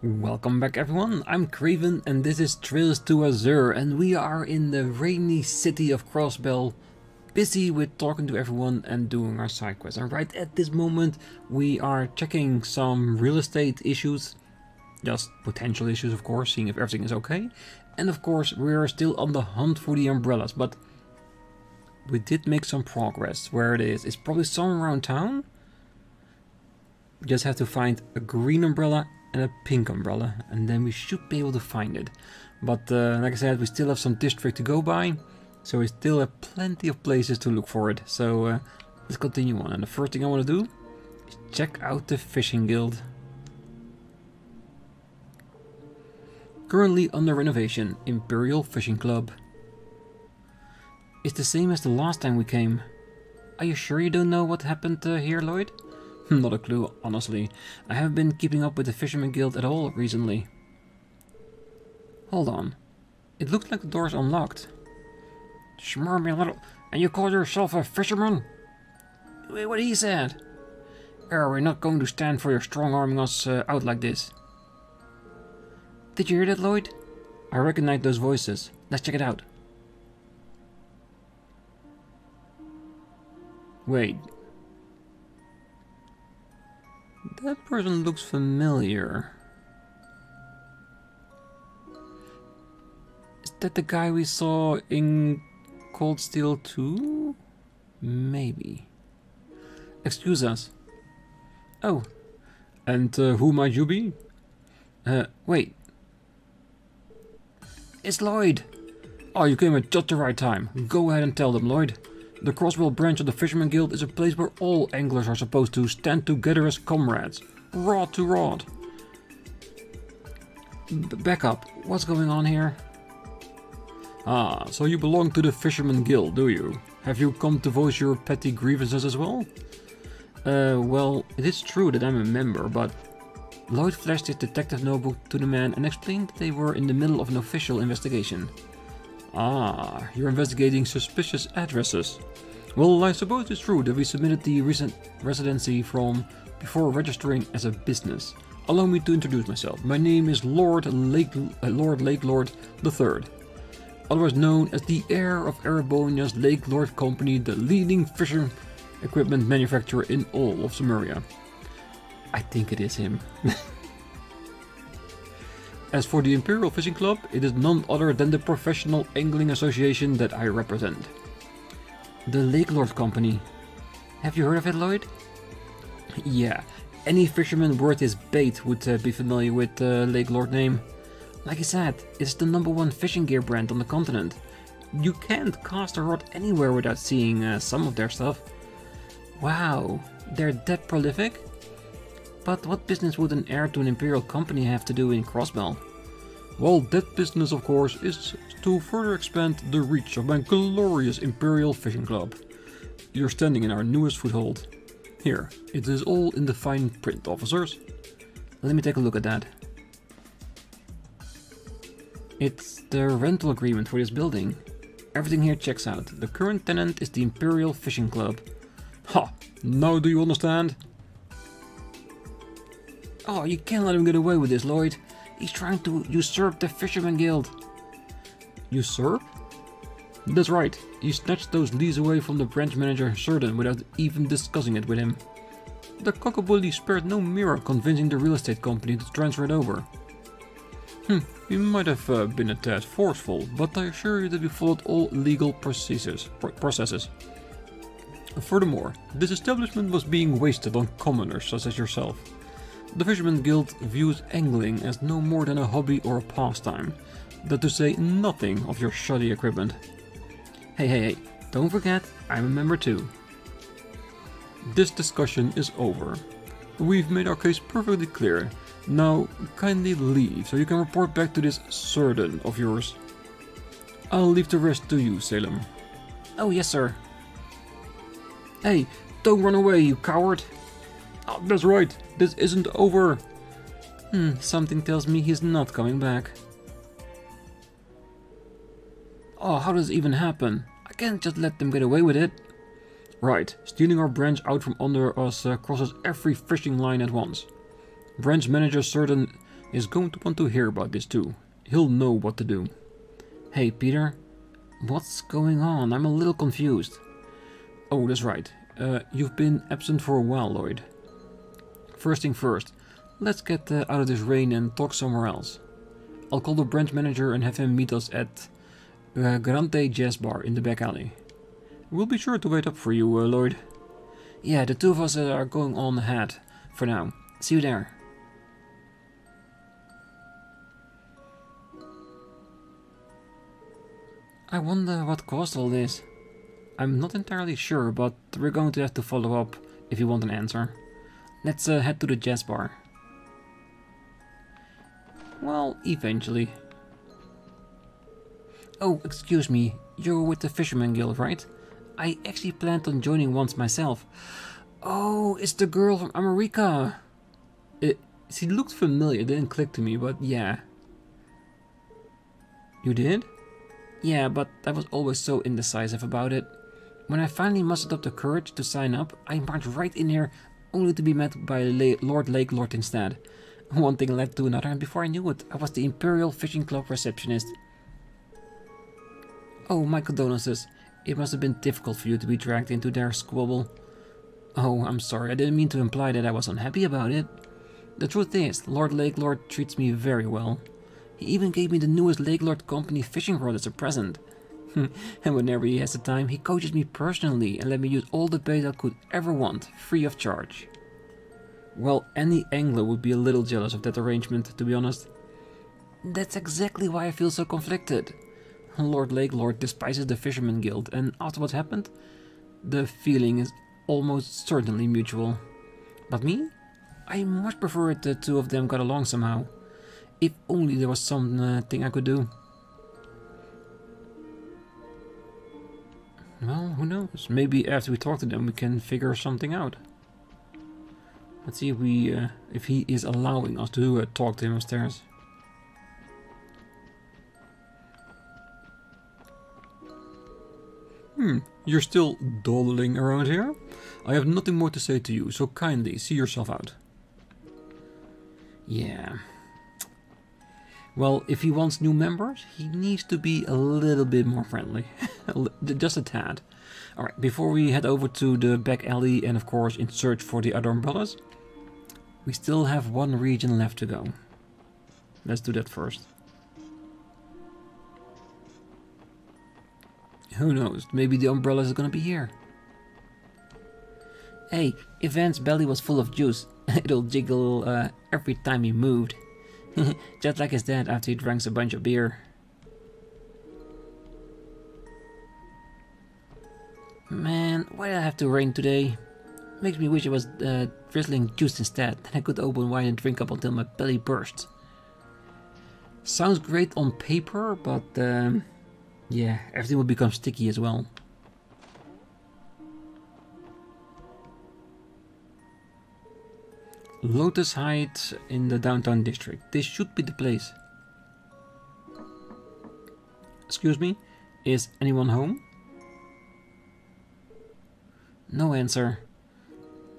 Welcome back everyone, I'm Craven and this is Trails to Azure and we are in the rainy city of Crossbell, busy with talking to everyone and doing our side quests. And right at this moment we are checking some real estate issues, just potential issues of course, seeing if everything is okay. And of course we are still on the hunt for the umbrellas, but we did make some progress. Where it is, it's probably somewhere around town. We just have to find a green umbrella and a pink umbrella, and then we should be able to find it. But like I said, we still have some district to go by, so we still have plenty of places to look for it. So let's continue on, and the first thing I want to do is check out the fishing guild. Currently under renovation, Imperial Fishing Club. It's the same as the last time we came. Are you sure you don't know what happened here, Lloyd? Not a clue, honestly. I haven't been keeping up with the Fisherman Guild at all recently. Hold on. It looks like the door's unlocked. Shmur me a little. And you call yourself a fisherman? Wait, what he said? We're not going to stand for your strong-arming us out like this. Did you hear that, Lloyd? I recognize those voices. Let's check it out. Wait. That person looks familiar. Is that the guy we saw in Cold Steel 2? Maybe. Excuse us. Oh. And who might you be? Wait. It's Lloyd! Oh, you came at just the right time. Go ahead and tell them, Lloyd. The Crossbell branch of the Fisherman Guild is a place where all anglers are supposed to stand together as comrades, rod to rod. Back up, what's going on here? Ah, so you belong to the Fisherman Guild, do you? Have you come to voice your petty grievances as well? Well, it is true that I'm a member, but... Lloyd flashed his detective notebook to the man and explained that they were in the middle of an official investigation. Ah, you're investigating suspicious addresses. Well, I suppose it's true that we submitted the recent residency from before registering as a business. Allow me to introduce myself. My name is Lord Lakelord III, otherwise known as the heir of Erebonia's Lakelord Company, the leading fishing equipment manufacturer in all of Samaria. I think it is him. As for the Imperial Fishing Club, it is none other than the professional angling association that I represent. The Lakelord Company. Have you heard of it, Lloyd? Yeah, any fisherman worth his bait would be familiar with the Lakelord name. Like I said, it's the #1 fishing gear brand on the continent. You can't cast a rod anywhere without seeing some of their stuff. Wow, they're that prolific? But what business would an heir to an Imperial company have to do in Crossbell? Well, that business, of course, is to further expand the reach of my glorious Imperial Fishing Club. You're standing in our newest foothold. Here, it is all in the fine print, officers. Let me take a look at that. It's the rental agreement for this building. Everything here checks out. The current tenant is the Imperial Fishing Club. Ha! Now do you understand? Oh, you can't let him get away with this, Lloyd. He's trying to usurp the Fisherman Guild. Usurp? That's right. He snatched those leases away from the branch manager Certain without even discussing it with him. The cockabully spared no mirror convincing the real estate company to transfer it over. He might have been a tad forceful, but I assure you that we followed all legal processes. Furthermore, this establishment was being wasted on commoners such as yourself. The Fisherman Guild views angling as no more than a hobby or a pastime, that to say nothing of your shoddy equipment. Hey, don't forget, I'm a member too. This discussion is over. We've made our case perfectly clear. Now, kindly leave so you can report back to this Certain of yours. I'll leave the rest to you, Salem. Oh, yes, sir. Hey, don't run away, you coward! Oh, that's right, this isn't over. Something tells me he's not coming back. Oh, how does it even happen? I can't just let them get away with it. Right, stealing our branch out from under us crosses every fishing line at once. Branch manager Certain is going to want to hear about this too. He'll know what to do. Hey, Peter. What's going on? I'm a little confused. Oh, that's right. You've been absent for a while, Lloyd. First thing first, let's get out of this rain and talk somewhere else. I'll call the branch manager and have him meet us at Grande Jazz Bar in the back alley. We'll be sure to wait up for you, Lloyd. Yeah, the two of us are going on ahead for now. See you there. I wonder what caused all this. I'm not entirely sure, but we're going to have to follow up if you want an answer. Let's head to the jazz bar. Well, eventually. Oh, excuse me, you're with the Fisherman Guild, right? I actually planned on joining once myself. Oh, it's the girl from America. She looked familiar, it didn't click to me, but yeah. You did? Yeah, but I was always so indecisive about it. When I finally mustered up the courage to sign up, I marched right in here, only to be met by Lord Lakelord instead. One thing led to another, and before I knew it, I was the Imperial Fishing Club receptionist. Oh, my condolences. It must have been difficult for you to be dragged into their squabble. Oh, I'm sorry, I didn't mean to imply that I was unhappy about it. The truth is, Lord Lakelord treats me very well. He even gave me the newest Lakelord Company fishing rod as a present. And whenever he has the time, he coaches me personally and let me use all the bait I could ever want, free of charge. Well, any angler would be a little jealous of that arrangement, to be honest. That's exactly why I feel so conflicted. Lord Lakelord despises the Fisherman Guild, and after what happened, the feeling is almost certainly mutual. But me? I much prefer it the two of them got along somehow. If only there was something I could do. Well, who knows? Maybe after we talk to them we can figure something out. Let's see if he is allowing us to talk to him upstairs. You're still dawdling around here? I have nothing more to say to you, so kindly see yourself out. Yeah. Well, if he wants new members, he needs to be a little bit more friendly. Just a tad. Alright, before we head over to the back alley and of course in search for the other umbrellas, we still have one region left to go. Let's do that first. Who knows, maybe the umbrella is gonna be here. Hey, if Van's belly was full of juice, it'll jiggle every time he moved. Just like his dad after he drank a bunch of beer. Man, why did I have to rain today? Makes me wish it was drizzling juice instead, then I could open wine and drink up until my belly bursts. Sounds great on paper, but yeah, everything would become sticky as well. Lotus Heights in the downtown district. This should be the place. Excuse me, is anyone home? No answer.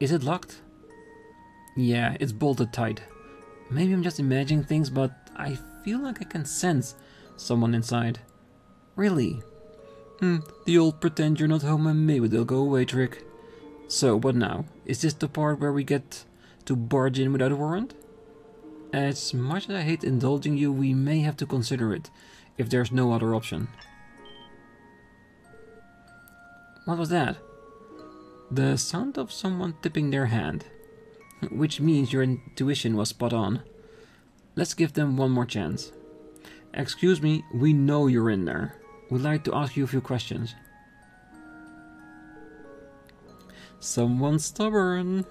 Is it locked? Yeah, it's bolted tight. Maybe I'm just imagining things, but I feel like I can sense someone inside. Really? The old pretend you're not home and maybe they'll go away trick. So, what now? Is this the part where we get to barge in without a warrant? As much as I hate indulging you, we may have to consider it, if there's no other option. What was that? The sound of someone tipping their hand. Which means your intuition was spot on. Let's give them one more chance. Excuse me, we know you're in there. We'd like to ask you a few questions. Someone stubborn.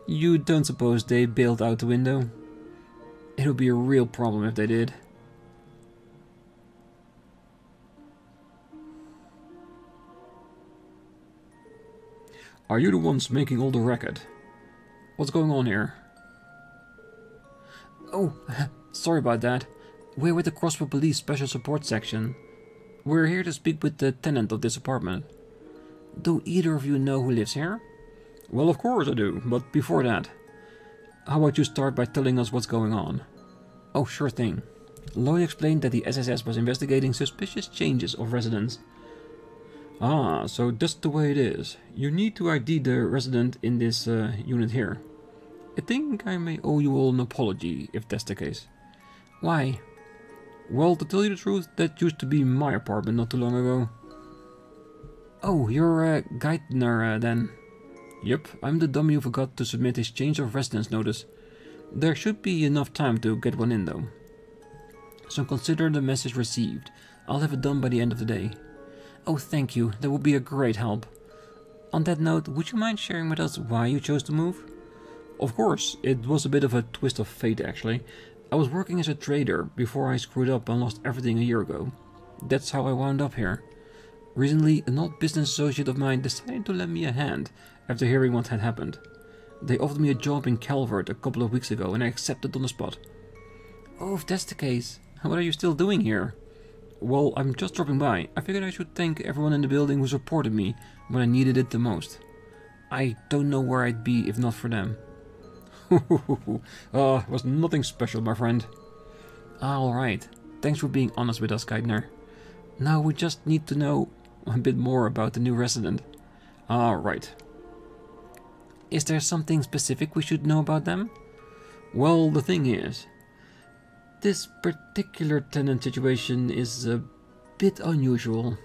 You don't suppose they bailed out the window? It would be a real problem if they did. Are you the ones making all the racket? What's going on here? Oh, sorry about that. We're with the Crossbell Police Special Support Section. We're here to speak with the tenant of this apartment. Do either of you know who lives here? Well, of course I do, but before that, how about you start by telling us what's going on? Oh, sure thing. Lloyd explained that the SSS was investigating suspicious changes of residents. Ah, so that's the way it is. You need to ID the resident in this unit here. I think I may owe you all an apology, if that's the case. Why? Well, to tell you the truth, that used to be my apartment not too long ago. Oh, you're Geithner then. Yep, I'm the dummy who forgot to submit his change of residence notice. There should be enough time to get one in though. So consider the message received. I'll have it done by the end of the day. Oh, thank you. That would be a great help. On that note, would you mind sharing with us why you chose to move? Of course, it was a bit of a twist of fate actually. I was working as a trader before I screwed up and lost everything a year ago. That's how I wound up here. Recently, an old business associate of mine decided to lend me a hand after hearing what had happened. They offered me a job in Calvard a couple of weeks ago and I accepted on the spot. Oh, if that's the case, what are you still doing here? Well, I'm just dropping by. I figured I should thank everyone in the building who supported me when I needed it the most. I don't know where I'd be if not for them. It was nothing special, my friend. Alright, thanks for being honest with us, Geithner. Now we just need to know a bit more about the new resident. Alright. Is there something specific we should know about them? Well, the thing is, this particular tenant situation is a bit unusual.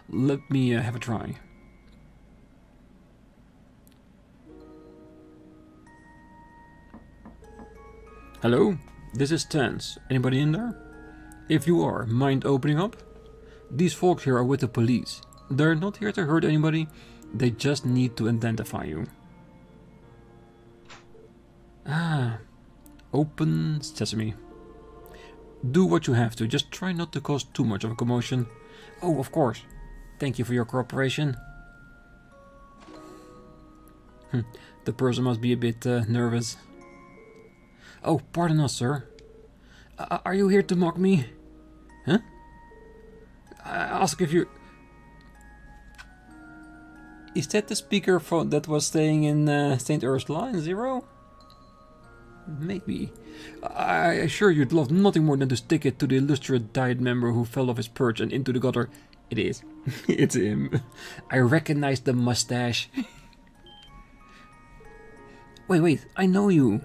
Let me have a try. Hello, this is Tense. Anybody in there? If you are, mind opening up? These folks here are with the police. They're not here to hurt anybody, they just need to identify you. Open sesame. Do what you have to, just try not to cause too much of a commotion. Oh, of course. Thank you for your cooperation. The person must be a bit nervous. Oh, pardon us, sir. Are you here to mock me? Huh? I ask if you... Is that the speaker that was staying in St. Ursula in Zero? Maybe. I assure you, you'd love nothing more than to stick it to the illustrious Diet member who fell off his perch and into the gutter. It is. It's him. I recognize the mustache. Wait, I know you.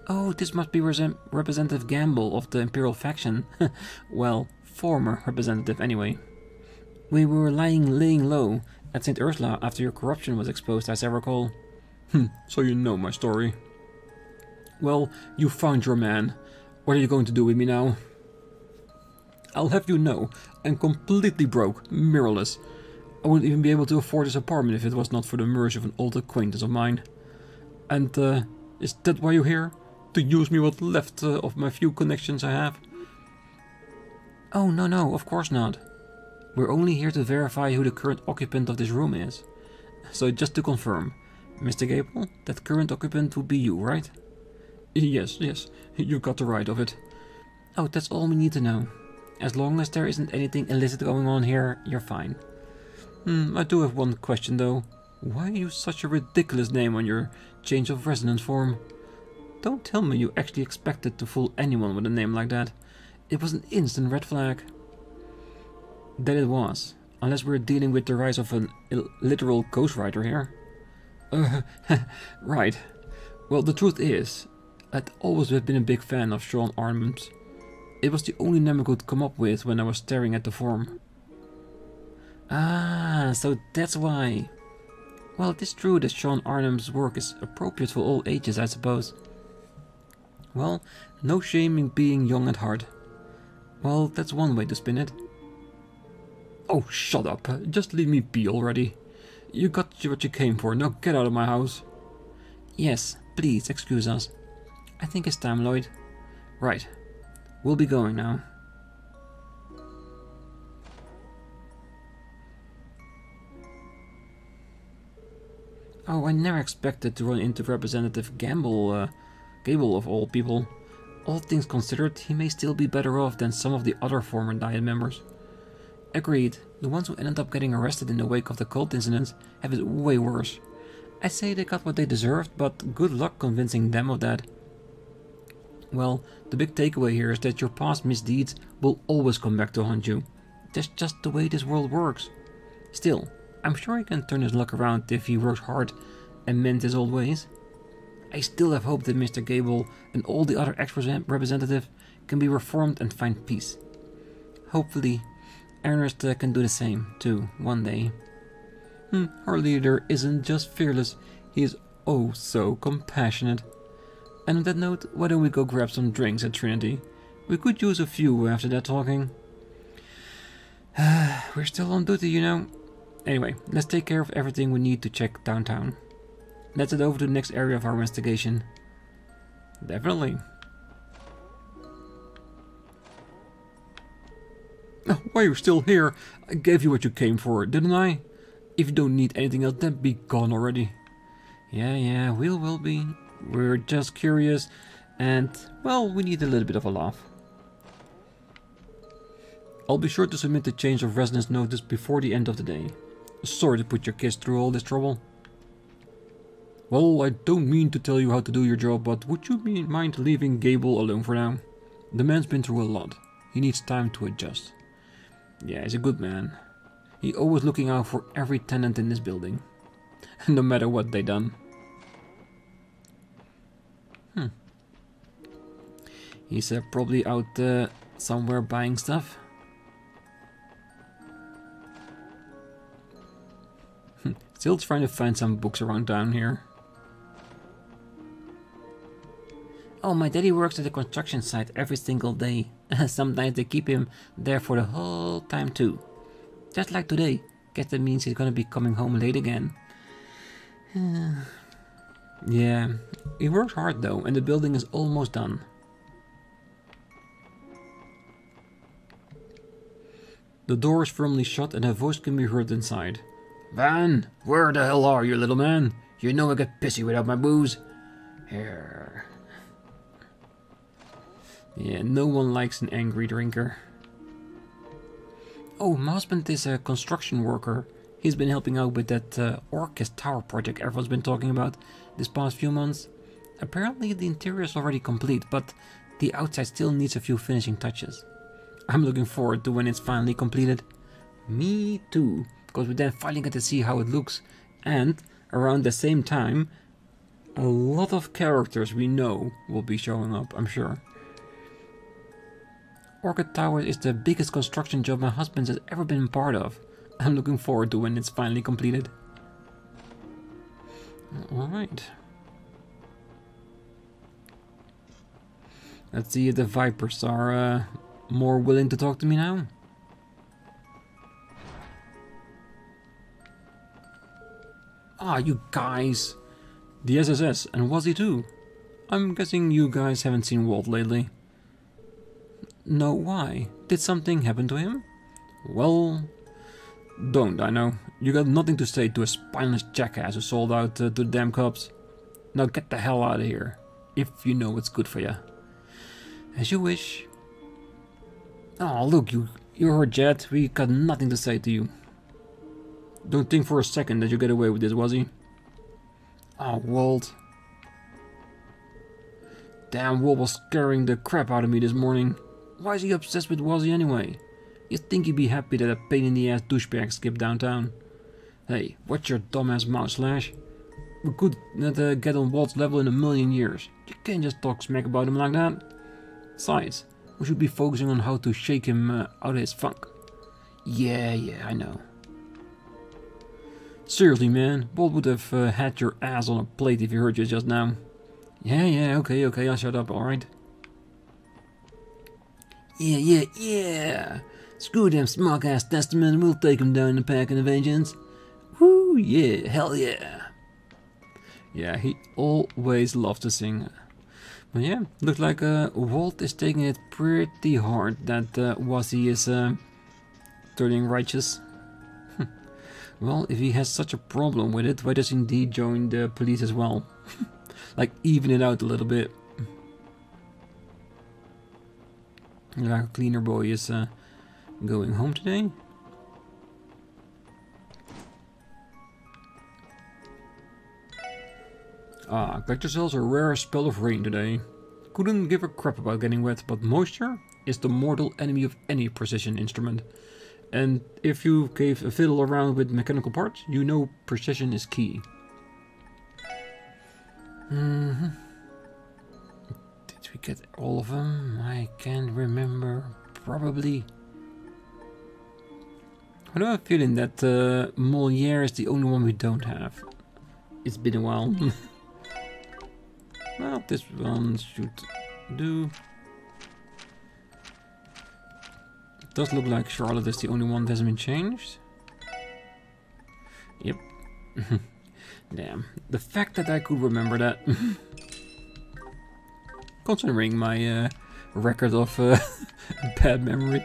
Oh, this must be Representative Gamble of the Imperial faction. Well, former representative anyway. We were laying low at St. Ursula after your corruption was exposed, as I recall. So you know my story. Well, you found your man. What are you going to do with me now? I'll have you know, I'm completely broke, mirrorless. I wouldn't even be able to afford this apartment if it was not for the merge of an old acquaintance of mine. And, is that why you're here? To use me what left of my few connections I have? Oh, no, of course not. We're only here to verify who the current occupant of this room is. So just to confirm, Mr. Gable, that current occupant would be you, right? Yes, you've got the right of it. Oh, that's all we need to know. As long as there isn't anything illicit going on here, you're fine. I do have one question though. Why use such a ridiculous name on your change of residence form? Don't tell me you actually expected to fool anyone with a name like that. It was an instant red flag. That it was, unless we're dealing with the rise of a literal ghostwriter here. Right. Well, the truth is, I'd always been a big fan of Sean Arnham's. It was the only name I could come up with when I was staring at the form. Ah, so that's why. Well, it is true that Sean Arnham's work is appropriate for all ages, I suppose. Well, no shame in being young at heart. Well, that's one way to spin it. Oh, shut up. Just leave me be already. You got what you came for, now get out of my house. Yes, please excuse us. I think it's time, Lloyd. Right. We'll be going now. Oh, I never expected to run into Representative Gable of all people. All things considered, he may still be better off than some of the other former Diet members. Agreed, the ones who ended up getting arrested in the wake of the cult incidents have it way worse. I say they got what they deserved, but good luck convincing them of that. Well, the big takeaway here is that your past misdeeds will always come back to haunt you. That's just the way this world works. Still, I'm sure he can turn his luck around if he works hard and mend his old ways. I still have hope that Mr. Gable and all the other ex-representatives can be reformed and find peace. Hopefully, Ernest can do the same, too, one day. Our leader isn't just fearless, he is oh so compassionate. And on that note, why don't we go grab some drinks at Trinity? We could use a few after that talking. We're still on duty, you know. Anyway, let's take care of everything we need to check downtown. Let's head over to the next area of our investigation. Definitely. Oh, why are you still here? I gave you what you came for, didn't I? If you don't need anything else, then be gone already. Yeah, we will be. We're just curious and, well, we need a little bit of a laugh. I'll be sure to submit the change of residence notice before the end of the day. Sorry to put your kids through all this trouble. Well, I don't mean to tell you how to do your job, but would you mind leaving Gable alone for now? The man's been through a lot. He needs time to adjust. Yeah, he's a good man. He's always looking out for every tenant in this building. No matter what they done. He's probably out somewhere buying stuff. Still trying to find some books around town here. Oh, my daddy works at the construction site every single day. Sometimes they keep him there for the whole time too. Just like today. Guess that means he's gonna be coming home late again. Yeah, he works hard though, and the building is almost done. The door is firmly shut and a voice can be heard inside. Van, where the hell are you, little man? You know I get pissy without my booze. Here. Yeah, no one likes an angry drinker. Oh, my husband is a construction worker. He's been helping out with that Orchis Tower project everyone's been talking about this past few months. Apparently the interior is already complete, but the outside still needs a few finishing touches. I'm looking forward to when it's finally completed. Me too, because we then finally get to see how it looks. And around the same time, a lot of characters we know will be showing up, I'm sure. Orchid Tower is the biggest construction job my husband has ever been part of. I'm looking forward to when it's finally completed. Alright. Let's see if the Vipers are more willing to talk to me now. Ah, you guys. The SSS, and was he too? I'm guessing you guys haven't seen Walt lately. No, why? Did something happen to him? Well, don't I know. You got nothing to say to a spineless jackass who sold out to the damn cops. Now get the hell out of here, if you know what's good for you. As you wish. Oh, look, you're a jet. We got nothing to say to you. Don't think for a second that you get away with this, was he? Oh, Walt. Damn, Walt was scaring the crap out of me this morning. Why is he obsessed with Wazzy anyway? You'd think he'd be happy that a pain-in-the-ass douchebag skipped downtown. Hey, watch your dumbass mouth, Slash. We could get on Walt's level in a million years. You can't just talk smack about him like that. Besides, we should be focusing on how to shake him out of his funk. Yeah, I know. Seriously, man, Walt would have had your ass on a plate if he heard you just now. Yeah, okay, I'll shut up, alright? Yeah. Screw them smug-ass Testament, we'll take him down in a pack of vengeance. Woo, yeah, hell yeah. Yeah, he always loves to sing. But yeah, looks like Walt is taking it pretty hard that Wazzy is turning righteous. Well, if he has such a problem with it, why does he indeed join the police as well? Like, even it out a little bit. Like a cleaner boy is going home today. Ah, got yourselves a rare spell of rain today. couldn't give a crap about getting wet, but moisture is the mortal enemy of any precision instrument. And if you gave a fiddle around with mechanical parts, you know precision is key. Did we get all of them? I can't remember. Probably. I do have a feeling that Moliere is the only one we don't have. It's been a while. Well, this one should do. It does look like Charlotte is the only one that hasn't been changed. Yep. Damn. The fact that I could remember that. Considering my record of bad memory.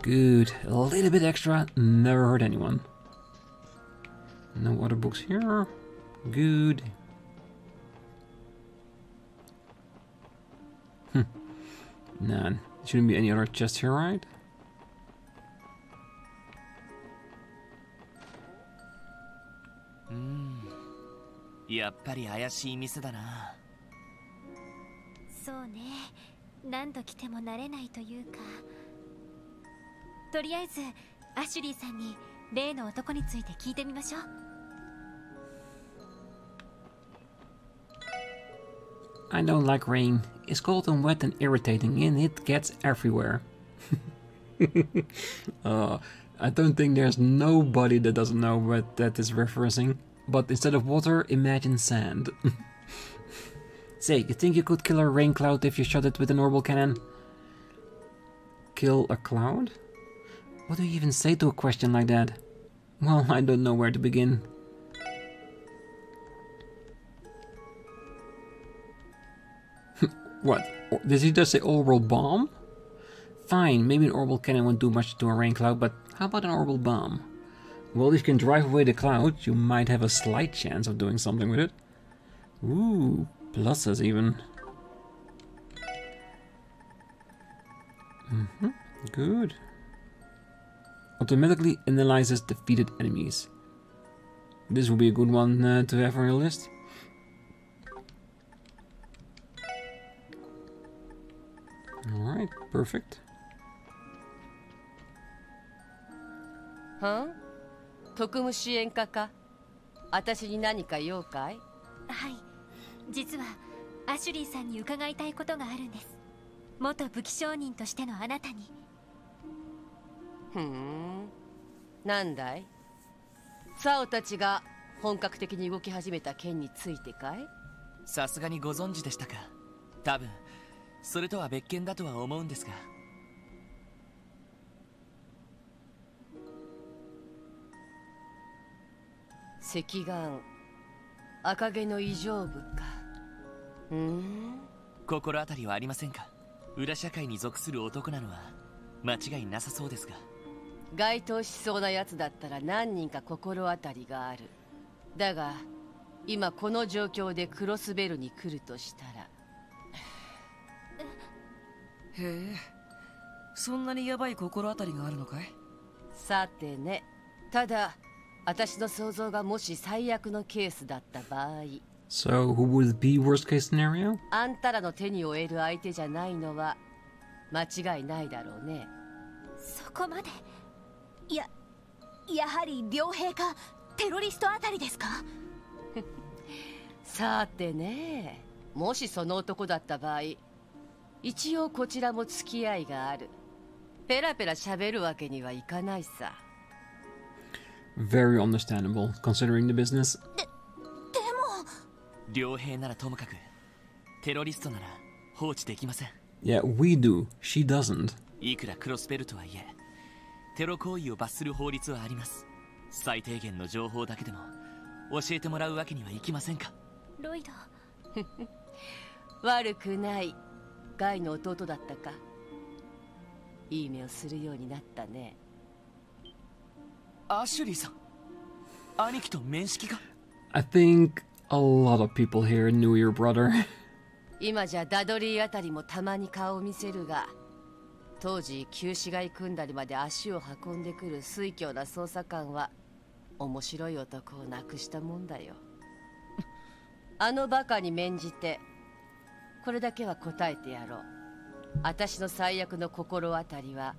Good. A little bit extra. Never hurt anyone. No other books here. Good. None. Shouldn't be any other chests here, right? I don't like rain. It's cold and wet and irritating, and it gets everywhere. I don't think there's nobody that doesn't know what that is referencing. But instead of water, imagine sand. Say, you think you could kill a rain cloud if you shot it with an orbital cannon? Kill a cloud? What do you even say to a question like that? Well, I don't know where to begin. What? Did he just say orbital bomb? Fine, maybe an orbital cannon won't do much to a rain cloud, but how about an orbital bomb? Well, if you can drive away the cloud, you might have a slight chance of doing something with it. Ooh, pluses even. Good. Automatically analyzes defeated enemies. This will be a good one to have on your list. Alright, perfect. Huh? 特務支援課か。私に何か用かい？はい。実はアシュリーさんに伺いたいことがあるんです。元武器商人としてのあなたに。なんだい？サオたちが本格的に動き始めた件についてかい？さすがにご存知でしたか。多分それとは別件だとは思うんですが。赤眼、赤毛の異常部か。心当たりはありませんか。裏社会に属する男なのは間違いなさそうですが。該当しそうなやつだったら何人か心当たりがある。だが今この状況でクロスベルに来るとしたら。へえ、そんなにヤバい心当たりがあるのかい？さてね、ただ私の想像がもし最悪のケースだった場合。So, who would be worst case scenario? あんたらの手に負える相手じゃないのは間違いないだろうね。そこまで。やはり両兵かテロリストあたりですか？さてね、もしその男だった場合、一応こちらも付き合いがある。ペラペラ喋るわけにはいかないさ。Very understandable, considering the business. でも両兵ならともかくテロリストなら放置できません。Yeah, we do. She doesn't. いくらクロスベルとはいえテロ行為を罰する法律はあります。最低限の情報だけでも教えてもらうわけにはいきませんか。ロイド。悪くない。ガイの弟だったか。いい目をするようになったね。アシュリーさん、兄貴と面識が？ I think a lot of people here knew your brother. 今じゃダドリーあたりもたまに顔を見せるが、当時旧市街組んだりまで足を運んでくる酔狂な捜査官は面白い男を亡くしたもんだよ。あのバカに免じてこれだけは答えてやろう。私の最悪の心当たりは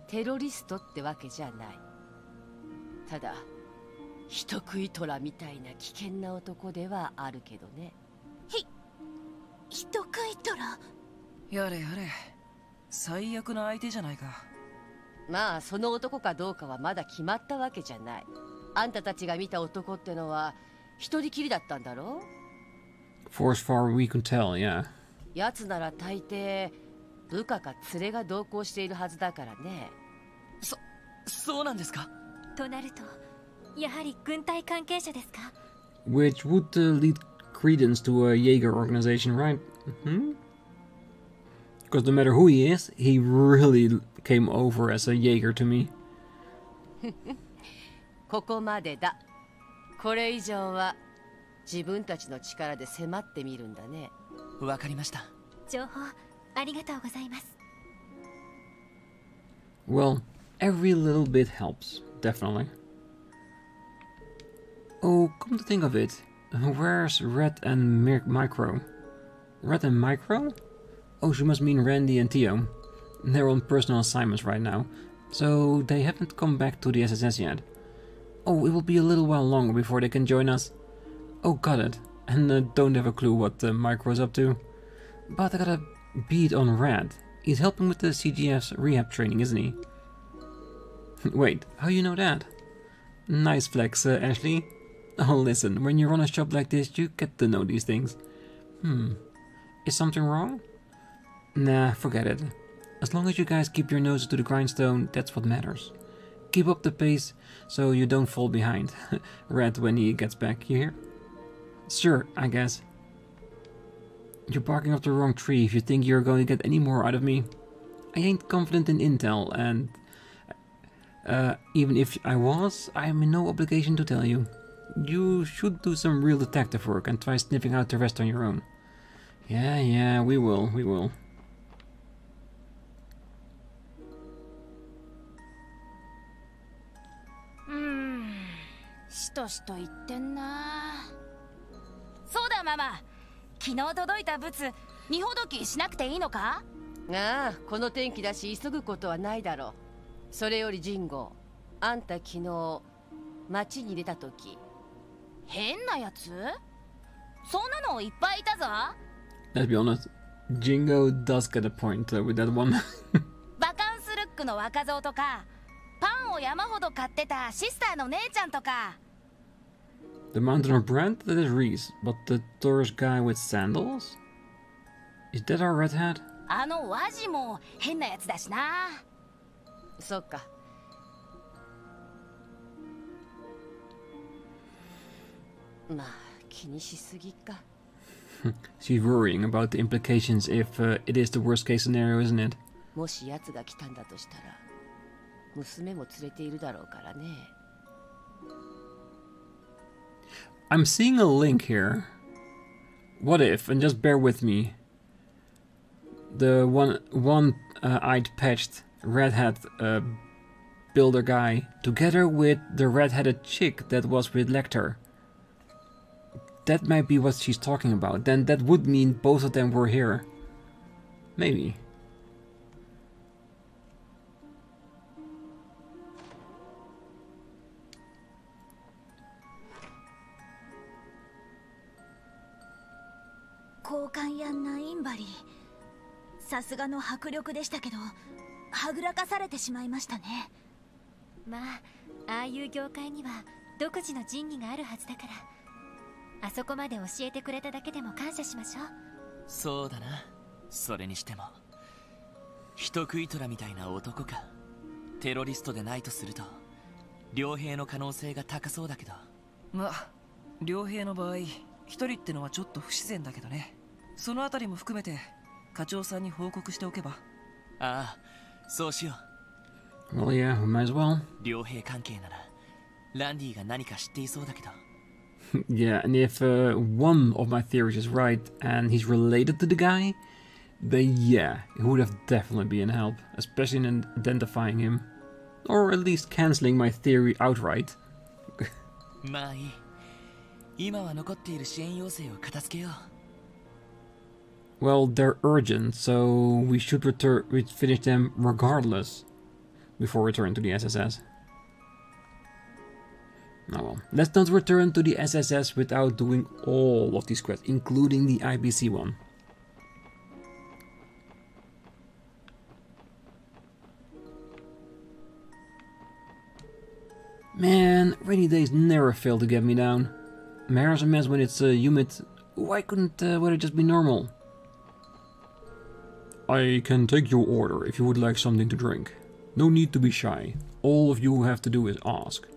テロリストってわけじゃない。ただ人食い虎みたいな危険な男ではあるけどね。人食い虎？やれやれ、最悪な相手じゃないか。まあその男かどうかはまだ決まったわけじゃない。あんたたちが見た男ってのは一人きりだったんだろ？ For as far we can tell, yeah. 奴なら大抵部下か連れが同行しているはずだからね。そうなんですか？となるとやはり軍隊関係者ですか？ Which would lead credence to a Jaeger organization, right? Because no matter who he is, he really came over as a Jaeger to me. ここまでだ。これ以上は自分たちの力で迫ってみるんだね。わかりました。情報ありがとうございます。 Well, every little bit helps, definitely. Oh, come to think of it, where's Red and Micro? Red and Micro? Oh, she must mean Randy and Theo. They're on personal assignments right now, so they haven't come back to the SSS yet. Oh, it will be a little while longer before they can join us. Oh, got it. And don't have a clue what Micro's up to. But I got a beat on Red. He's helping with the CGF's rehab training, isn't he? Wait, how you know that? Nice flex, Ashley. Oh, listen, when you run a shop like this, you get to know these things. Is something wrong? Nah, forget it. As long as you guys keep your noses to the grindstone, that's what matters. Keep up the pace, so you don't fall behind. Red when he gets back, you hear? Sure, I guess. You're barking up the wrong tree if you think you're going to get any more out of me. I ain't confident in intel, and even if I was, I am in no obligation to tell you. You should do some real detective work and try sniffing out the rest on your own. Yeah, we will. しとしと言ってんな。そうだママ、昨日届いた物荷ほどきしなくていいのか？ああ、この天気だし急ぐことはないだろう。それよりジンゴ、あんた昨日町に出た時変なやつ？そんなのいっぱいいたぞ。 Let's be honest, Jingo does get a point with that one. バカンスルックの若造とか、パンを山ほど買ってたシスターの姉ちゃんとか。 The Mountain of Brand? That is Reese, but the Taurus guy with sandals? Is that our red hat? あのワジも変なやつだしな。そっか。まあ気にしすぎか。She's worrying about the implications if it is the worst case scenario, isn't it? もし奴が来たんだとしたら、娘も連れているだろうからね。I'm seeing a link here. What if, and just bear with me, the one-eyed patched red hat builder guy together with the red-headed chick that was with Lecter. That might be what she's talking about. Then that would mean both of them were here. Maybe.「交換やナインバリー、さすがの迫力でしたけど、はぐらかされてしまいましたね。まあ、ああいう業界には独自の仁義があるはずだから、あそこまで教えてくれただけでも感謝しましょう。そうだな。それにしても人食い虎みたいな男か。テロリストでないとすると傭兵の可能性が高そうだけど。まあ傭兵の場合一人ってのはちょっと不自然だけどね。そのあたりも含めて課長さんに報告しておけば。ああ、そうしよWell, yeah, we might as well. う。傭兵関係ならランディが何か知っていそうだけど。Yeah, and if one of my theories is right and he's related to the guy, then yeah, it would have definitely been a help, especially in identifying him. Or at least cancelling my theory outright. まあいい。今は残っている支援要請を片付けよ Well, they're urgent, so we should finish them regardless before returning to the SSS. Oh well, let's not return to the SSS without doing all of these quests, including the IBC one. Man, rainy days never fail to get me down. My hair's a mess when it's humid. Why couldn't weather just be normal? I can take your order if you would like something to drink. No need to be shy. All of you have to do is ask.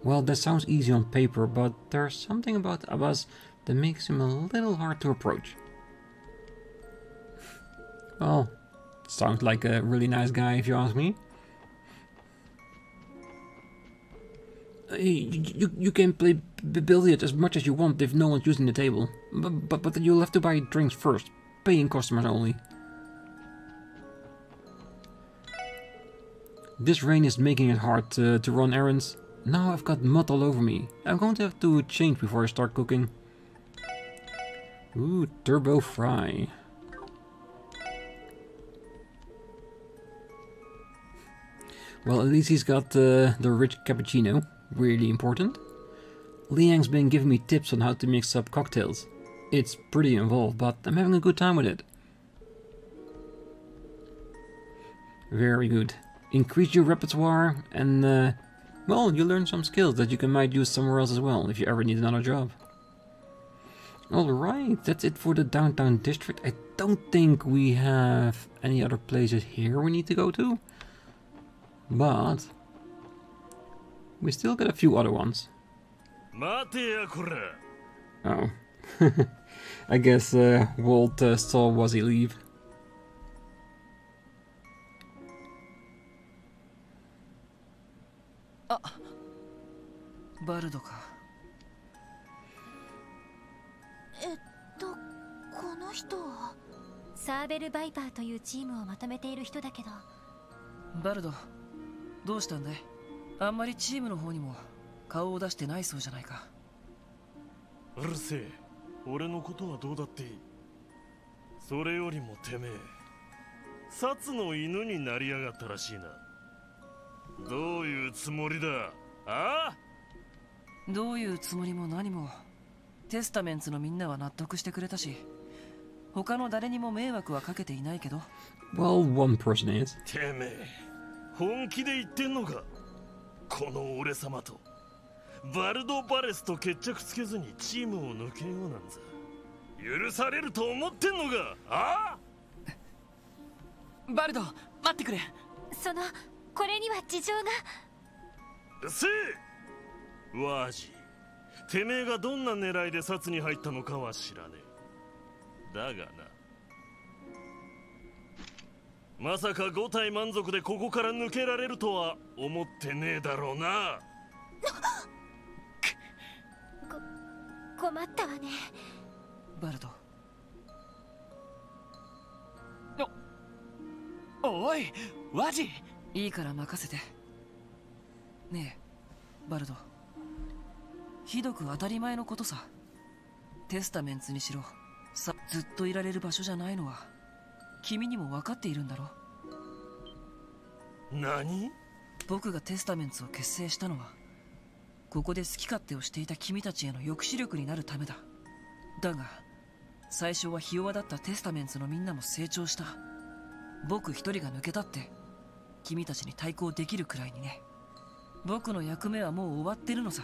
Well, that sounds easy on paper, but there's something about Abbas that makes him a little hard to approach. Well, sounds like a really nice guy if you ask me. You can play billiards as much as you want if no one's using the table. But you'll have to buy drinks first. Paying customers only. This rain is making it hard to run errands. Now I've got mud all over me. I'm going to have to change before I start cooking. Ooh, turbo fry. Well, at least he's got the rich cappuccino. Really important. Liang's been giving me tips on how to mix up cocktails. It's pretty involved, but I'm having a good time with it. Very good. Increase your repertoire and, well, you learn some skills that you might use somewhere else as well, if you ever need another job. Alright, that's it for the downtown district. I don't think we have any other places here we need to go to. But we still got a few other ones. Oh. I guess Walt saw Wazzy leave. Bardo か。この人はサーベルバイパーというチームをまとめている人だけど。バルド、どうしたんだい？あんまりチームの方にも顔を出してないそうじゃないか。うるせえ、俺のことはどうだっていい。それよりもてめえ、殺の犬になりやがったらしいな。どういうつもりだ？ああ？どういうつもりも何も、テスタメンツのみんなは納得してくれたし、他の誰にも迷惑はかけていないけど。Well, one person is. てめえ、本気で言ってんのか？この俺様とバルド・バレスと決着つけずにチームを抜けようなんざ許されると思ってんのか？ああ？バルド、待ってくれ。これには事情が。うっせえ！ワージ、てめえがどんな狙いで殺に入ったのかは知らねえ。だがな、まさか5体満足でここから抜けられるとは思ってねえだろうな。困ったわね。バルド。おい、ワジ。いいから任せて。ねえ、バルド。ひどく当たり前のことさ。テスタメンツにしろ、ずっといられる場所じゃないのは君にも分かっているんだろ。何？僕がテスタメンツを結成したのは、ここで好き勝手をしていた君たちへの抑止力になるためだ。だが最初はひ弱だったテスタメンツのみんなも成長した。僕一人が抜けたって君たちに対抗できるくらいにね。僕の役目はもう終わってるのさ。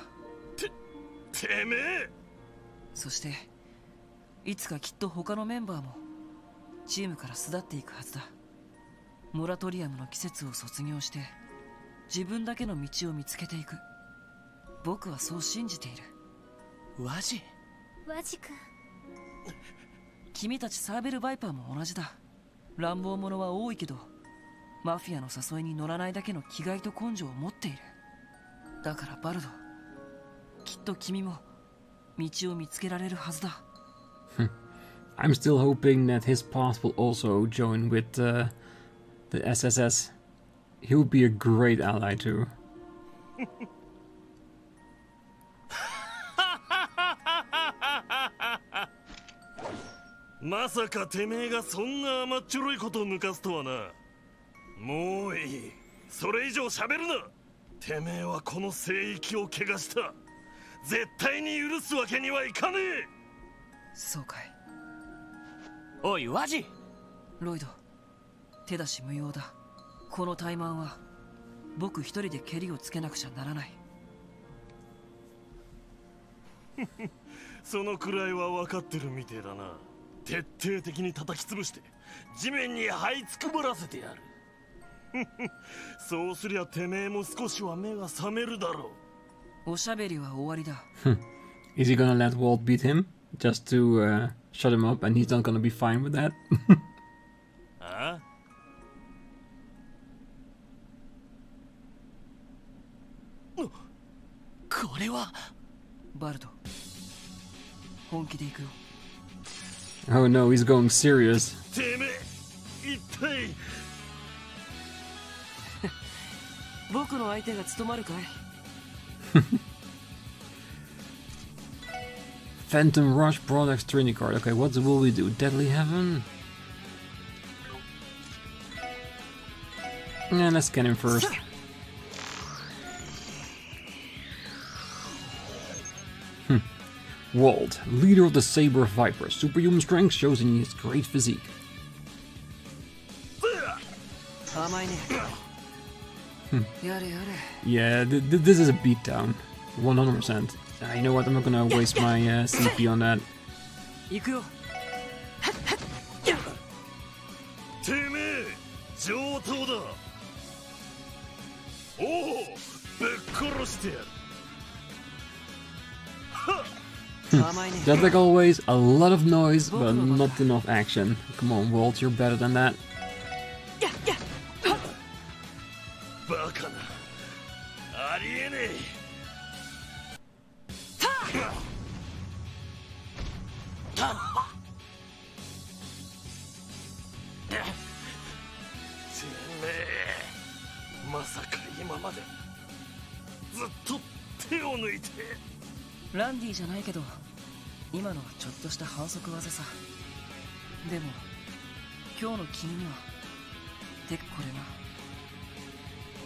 てめえ！そしていつかきっと他のメンバーもチームから巣立っていくはずだ。モラトリアムの季節を卒業して自分だけの道を見つけていく。僕はそう信じている。ワジ君。君たちサーベルバイパーも同じだ。乱暴者は多いけどマフィアの誘いに乗らないだけの気概と根性を持っている。だからバルド、きっと君も道を見つけられるはずだ。I'm still hoping that his path will also join with the SSS. He would be a great ally too. まさかてめえがそんな甘っちょろいことを抜かすとはな。もういい。それ以上喋るな。てめえはこの聖域を汚した。絶対に許すわけにはいかねえ。そうかい。おいワジ。ロイド、手出し無用だ。この怠慢は僕一人でケリをつけなくちゃならない。そのくらいは分かってるみてえだな。徹底的に叩き潰して地面に這いつくばらせてやる。そうすりゃてめえも少しは目が覚めるだろう。おしゃべりは終わりだ。Is he gonna let Walt beat him just to shut him up, and he's not gonna be fine with that? ああ、これはバルト、本気で行くよ。Oh no, he's going serious. てめえ一体僕の相手が務まるかい。Phantom Rush Product Trinity card. Okay, what will we do? Deadly Heaven? Yeah, let's scan him first. Walt, leader of the Saber Vipers. Superhuman strength shows in his great physique. Yeah, this is a beatdown. 100%. You know what? I'm not gonna waste my CP on that. てめえ上等だ。おお、ぶっ殺してやる。Just like always, a lot of noise, but not enough action. Come on, Walt, you're better than that. バカな、ありえねえ。てめえ、まさか今までずっと手を抜いて。ランディじゃないけど、今のはちょっとした反則技さ。でも今日の君にはてこれな、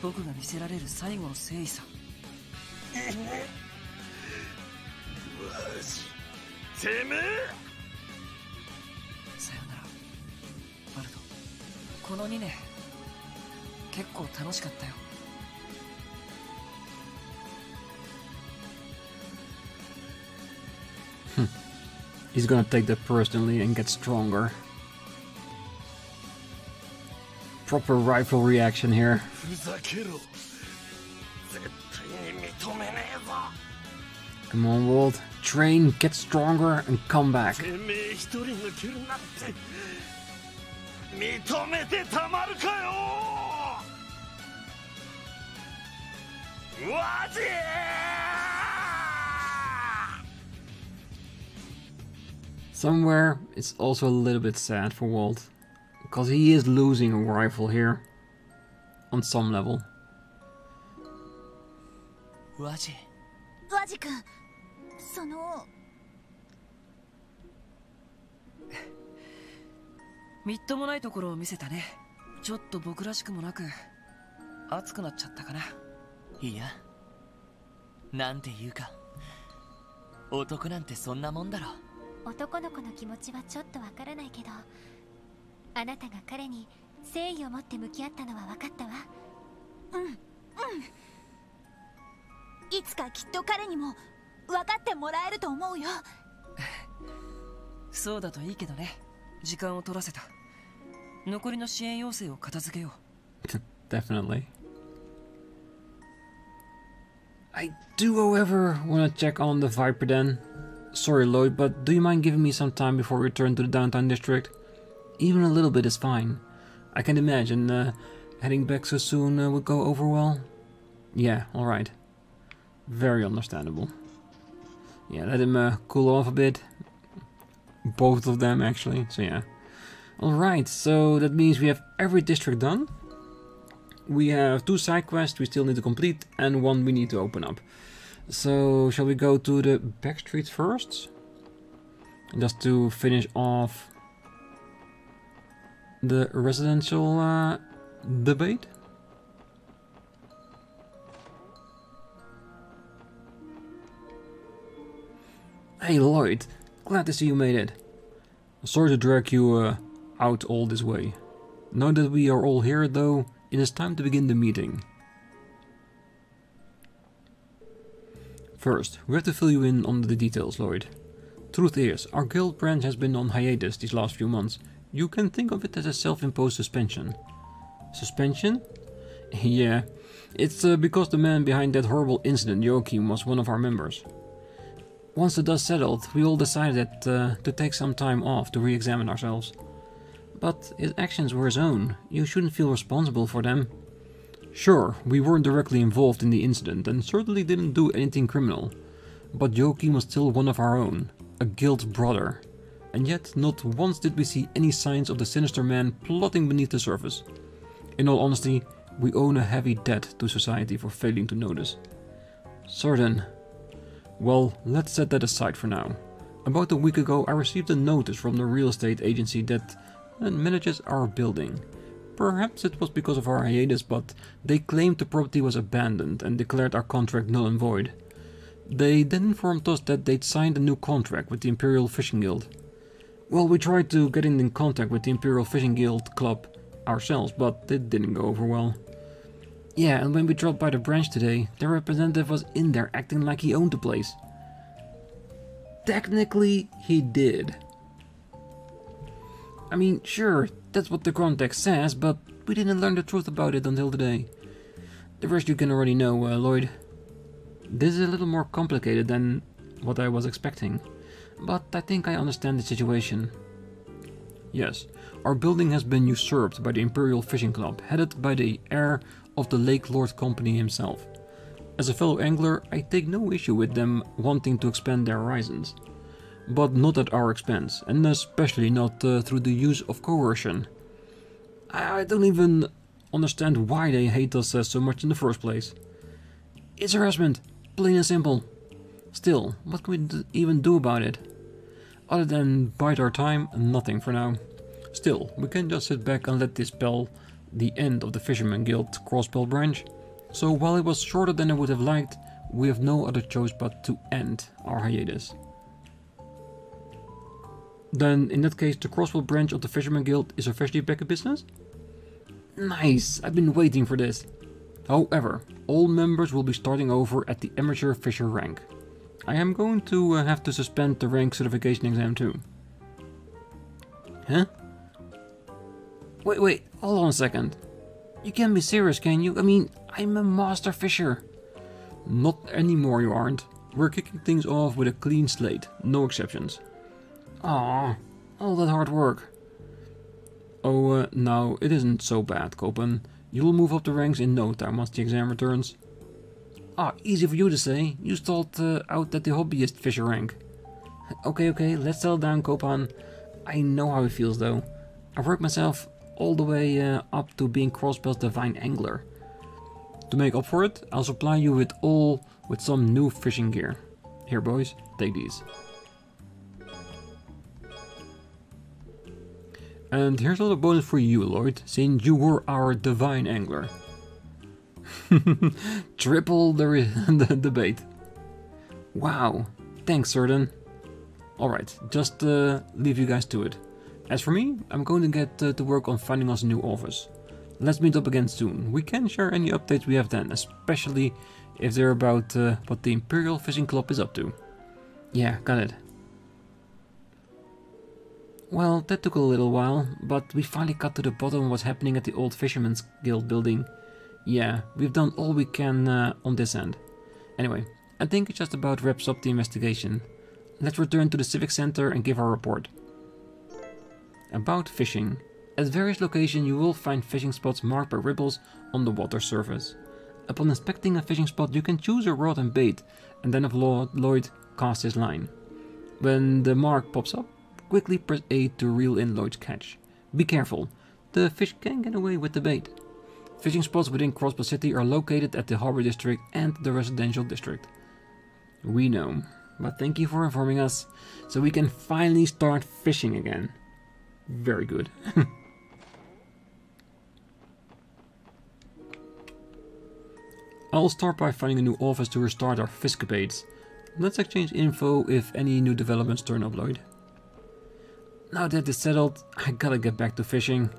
僕が見せられる最後の誠意さ。マジ、てめえ。さよならバルト。この2年結構楽しかったよ。He's gonna take that personally and get stronger. Proper rifle reaction here. ふざけろ。絶対に認めねえぞ。Come on, Walt. Train, get stronger, and come back. てめえ一人抜けるなんて認めてたまるかよ。わじSomewhere, it's also a little bit sad for Walt, because he is losing a rifle here, on some level. ワジ君、そのみっともないところを見せたね。ちょっと僕らしくもなく熱くなっちゃったかな。いや、なんていうか男なんてそんなもんだろ。男の子の気持ちはちょっとわからないけど、あなたが彼に誠意を持って向き合ったのは分かったわ。いつかきっと彼にも分かってもらえると思うよ。そうだといいけどね。時間を取らせた。残りの支援要請を片付けよう。Definitely. I do, however, want to check on the Viper then. Sorry, Lloyd, but do you mind giving me some time before we return to the downtown district? Even a little bit is fine. I can imagine heading back so soon would go over well. Yeah, alright. Very understandable. Yeah, let him cool off a bit. Both of them, actually, so yeah. Alright, so that means we have every district done. We have 2 side quests we still need to complete, and 1 we need to open up. So, shall we go to the back streets first? Just to finish off the residential debate? Hey Lloyd, glad to see you made it. Sorry to drag you out all this way. Now that we are all here though, it is time to begin the meeting. First, we have to fill you in on the details, Lloyd. Truth is, our guild branch has been on hiatus these last few months. You can think of it as a self-imposed suspension. Suspension? Yeah, it's because the man behind that horrible incident, Joachim, was one of our members. Once the dust settled, we all decided to take some time off to re-examine ourselves. But his actions were his own. You shouldn't feel responsible for them. Sure, we weren't directly involved in the incident and certainly didn't do anything criminal. But Joachim was still one of our own, a guild brother. And yet, not once did we see any signs of the sinister man plotting beneath the surface. In all honesty, we owe a heavy debt to society for failing to notice. Certain. Well, let's set that aside for now. About a week ago I received a notice from the real estate agency that manages our building. Perhaps it was because of our hiatus, but they claimed the property was abandoned and declared our contract null and void. They then informed us that they'd signed a new contract with the Imperial Fishing Guild. Well, we tried to get in contact with the Imperial Fishing Guild Club ourselves, but it didn't go over well. Yeah, and when we dropped by the branch today, their representative was in there acting like he owned the place. Technically, he did. I mean, sure, that's what the contract says, but we didn't learn the truth about it until today. The rest you can already know, Lloyd. This is a little more complicated than what I was expecting, but I think I understand the situation. Yes, our building has been usurped by the Imperial Fishing Club, headed by the heir of the Lake Lord Company himself. As a fellow angler, I take no issue with them wanting to expand their horizons. But not at our expense, and especially not through the use of coercion. I don't even understand why they hate us so much in the first place. It's harassment, plain and simple. Still, what can we even do about it? Other than bide our time, nothing for now. Still, we can just sit back and let this spell the end of the Fisherman Guild Crossbell branch. So while it was shorter than I would have liked, we have no other choice but to end our hiatus. Then, in that case, the Crossbell branch of the Fisherman Guild is officially back in business? Nice! I've been waiting for this. However, all members will be starting over at the Amateur Fisher rank. I am going to have to suspend the rank certification exam too. Huh? Wait, hold on a second. You can't be serious, can you? I mean, I'm a master fisher. Not anymore, you aren't. We're kicking things off with a clean slate, no exceptions. Ah, all that hard work. Oh, no, it isn't so bad, Copen. You'll move up the ranks in no time once the exam returns. Ah, easy for you to say. You stalled out at the hobbyist fisher rank. Okay, let's settle down, Copan. I know how it feels though. I've worked myself all the way up to being Crossbell's divine angler. To make up for it, I'll supply you with some new fishing gear. Here boys, take these. And here's a little bonus for you, Lloyd, since you were our divine angler. Triple the bait. Wow, thanks, Certain. Alright, just leave you guys to it. As for me, I'm going to get to work on finding us a new office. Let's meet up again soon. We can share any updates we have then, especially if they're about what the Imperial Fishing Club is up to. Yeah, got it. Well, that took a little while, but we finally got to the bottom of what's happening at the old Fisherman's Guild building. Yeah, we've done all we can on this end. Anyway, I think it just about wraps up the investigation. Let's return to the Civic Center and give our report. About fishing. At various locations you will find fishing spots marked by ripples on the water surface. Upon inspecting a fishing spot you can choose a rod and bait, and then have Lloyd cast his line. When the mark pops up, quickly press A to reel in Lloyd's catch. Be careful, the fish can get away with the bait. Fishing spots within Crossbell City are located at the Harbor District and the Residential District. We know, but thank you for informing us, so we can finally start fishing again. Very good. I'll start by finding a new office to restart our Fiscapades. Let's exchange info if any new developments turn up, Lloyd. Now that it's settled, I gotta get back to fishing.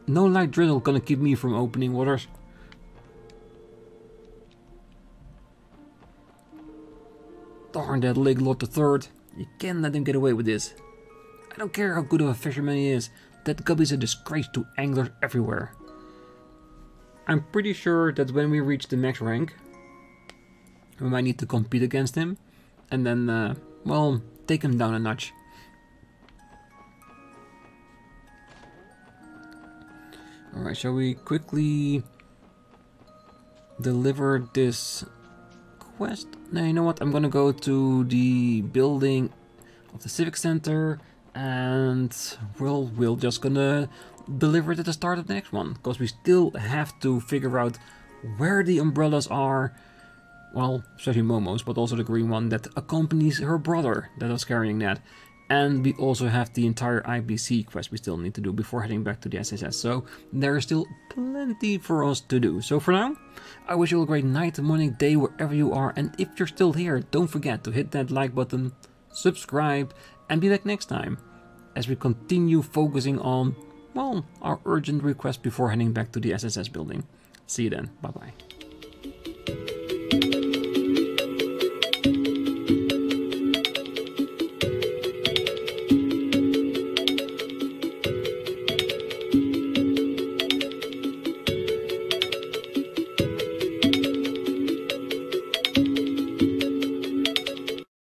No light drizzle gonna keep me from opening waters. Darn that Lake Lord III. You can't let him get away with this. I don't care how good of a fisherman he is. That guppy's a disgrace to anglers everywhere. I'm pretty sure that when we reach the max rank, we might need to compete against him. And then, well, take him down a notch. Alright, shall we quickly deliver this quest? No, you know what? I'm gonna go to the building of the Civic Center and we're just gonna deliver it at the start of the next one. Because we still have to figure out where the umbrellas are. Well, especially Momo's, but also the green one that accompanies her brother that was carrying that. And we also have the entire IBC quest we still need to do before heading back to the SSS. So there is still plenty for us to do. So for now, I wish you all a great night, morning, day, wherever you are. And if you're still here, don't forget to hit that like button, subscribe, and be back next time as we continue focusing on, well, our urgent request before heading back to the SSS building. See you then. Bye-bye.